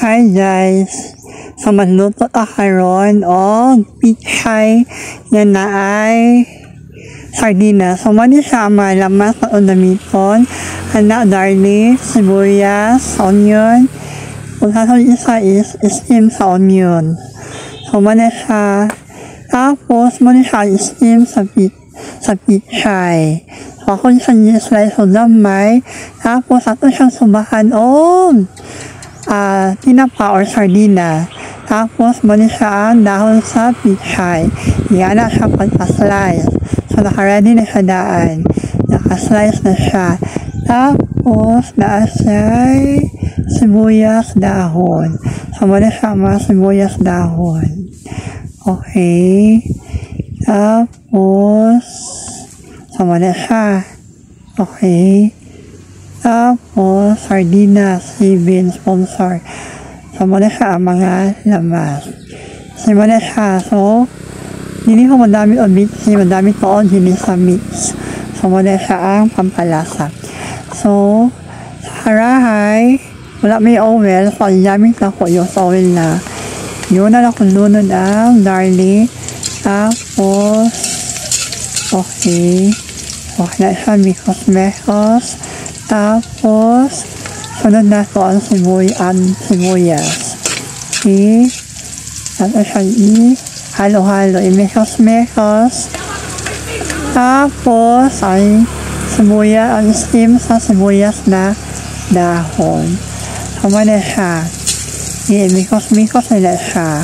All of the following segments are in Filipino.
Hi guys! So magluto karon og pichay nga naay sardinas. So mani siya malamas sa unamiton, anak garlic, sibuyas, onion. Kung saan isa is steam sa onion. So mani siya. Tapos mani siya steam sa pichay. So ako siya slice o damay. Tapos ato siyang subahan tinapa or sardina. Tapos mali siya ang dahon sa pichay. Yan na siya pagka-slice. So naka-ready na siya daan. Naka-slice na siya. Tapos naa siya sibuyas dahon. So mali siya mga sibuyas dahon. Okay. Tapos so mali siya. Okay. Tapos, sardinas, sibin, sponsor. So, muna siya ang mga lamas. So, muna siya. So, hindi ko madami o bitsi, madami ko o hindi sa mix. So, muna siya ang pampalasa. So, sa harahay, wala may oil. So, gamit na ko yung oil na. Yun na lang kung lunod ang garlic. Tapos, okay. Okay na siya, mikos-mekos. Tapos, sunod na ito ang sibuyas. Okay. Tapos siya halo-halo. Imekos-mekos. Tapos, ay sibuyas, ang steam sa sibuyas na dahon. Tama na siya. Imekos-mekos na siya.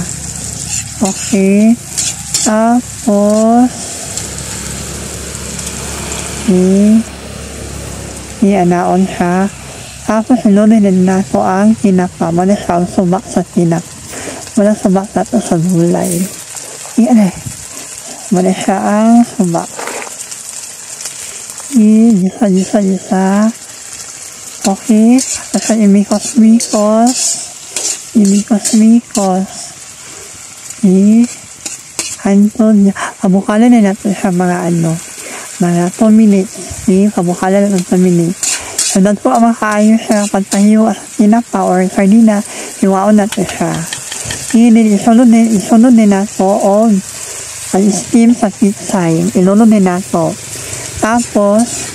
Okay. Tapos, okay. Ianaon siya. Tapos sinunod din na ito ang tinapa. Muna siya ang subak sa tinapa. Muna subak na ito sa gulay. Iyan eh. Muna siya ang subak. Gisa. Okay. Tapos imikos-mikos. Hantod niya. Pabukalan na natin siya mga mga 2 minutes. Pabukalan na ng 2 minutes. So, doon po ang makaayon siya pagtahiwa sa tinapa or sardina, iwaon natin siya. Isunod din nato o steam sa pitsay. Ilunod din nato. Tapos,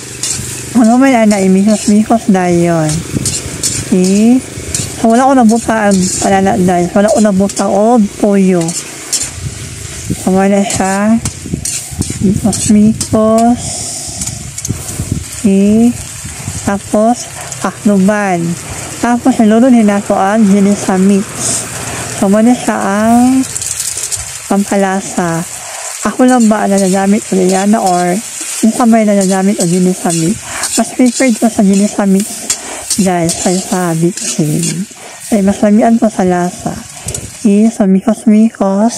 ano may imikos-mikos na yun. Okay. So, wala ko nabuta ang panana dahil. Wala ko nabuta o toyo. So, wala siya. Mikos. Okay. Tapos, akluban. Tapos, nilunod din nato ang ginisa mix. So, muna siya ang pampalasa. Ako lang ba nagagamit o yan or yung sabay nagagamit o ginisa mix. Mas preferred ko sa ginisa mix guys, sa bitsin. Ay, mas lamian ko sa lasa. Okay. So, mikos-mikos.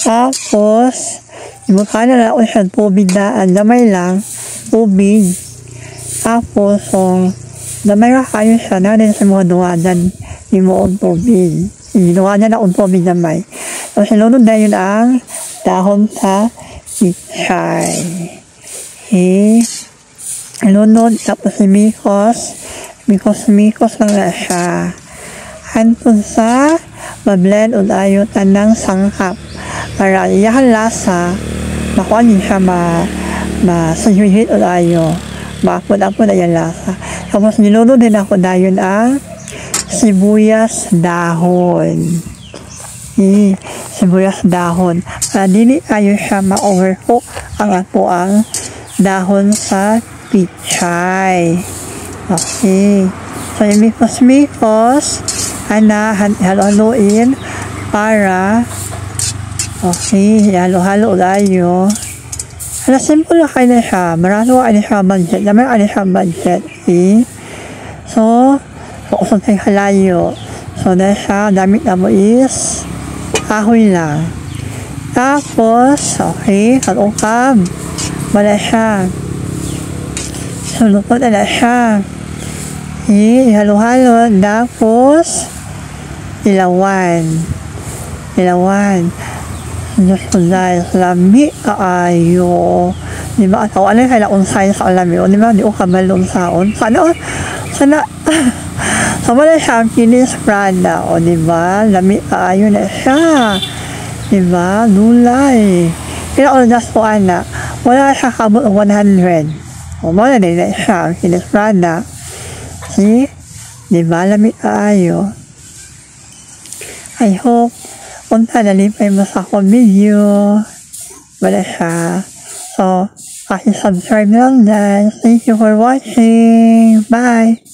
Tapos, ibuka na lang siya tubig na damay lang, tubig. Tapos, damay ra kayo siya na din sa mga duwadan yung mga tubig. Duwadan na ang tubig damay. So, sinunod na yun ang dahon sa pichay. Okay. Sinunod, tapos mikos lang na siya. Hantun sa mablend o tayo tanang sanghap. Para iyahan lasa, makuha din siya masahihit o tayo. Maapod-apod na yung lasa. Tapos nilunod din ako dayon ang sibuyas dahon. Sibuyas dahon. Para dili kayo siya ma-overcook ang dahon sa pichay. Okay. So yung mikos-mikos, halo-haloin para okay, halo-halo tayo. Simple na kayo na siya. Marano ka na siya budget. Naman ka na siya budget. Okay? So, usap tayo halayo. So, na siya, damit na mo is kahoy lang. Tapos, okay, kalukab. Wala siya. So, lupot na siya. Okay, halo-halo. Tapos, ilawan. Diyos ko dahil lami kaayo. Di ba? Ako, ano yung kailangan kong size sa lami? O, di ba? Di ko kabalong saon. Sana, so, So, wala siya ang Kinis Prada. O, diba? Ayun na siya. Diba? Lulay. Kaya oras po, anak. Wala siya kabot 100. O, wala din na siya ang Kinis Prada. See? Diba? Lami ayo. I hope punta na lipay mo sa akong video. Wala siya. So, subscribe lang guys. Thank you for watching. Bye!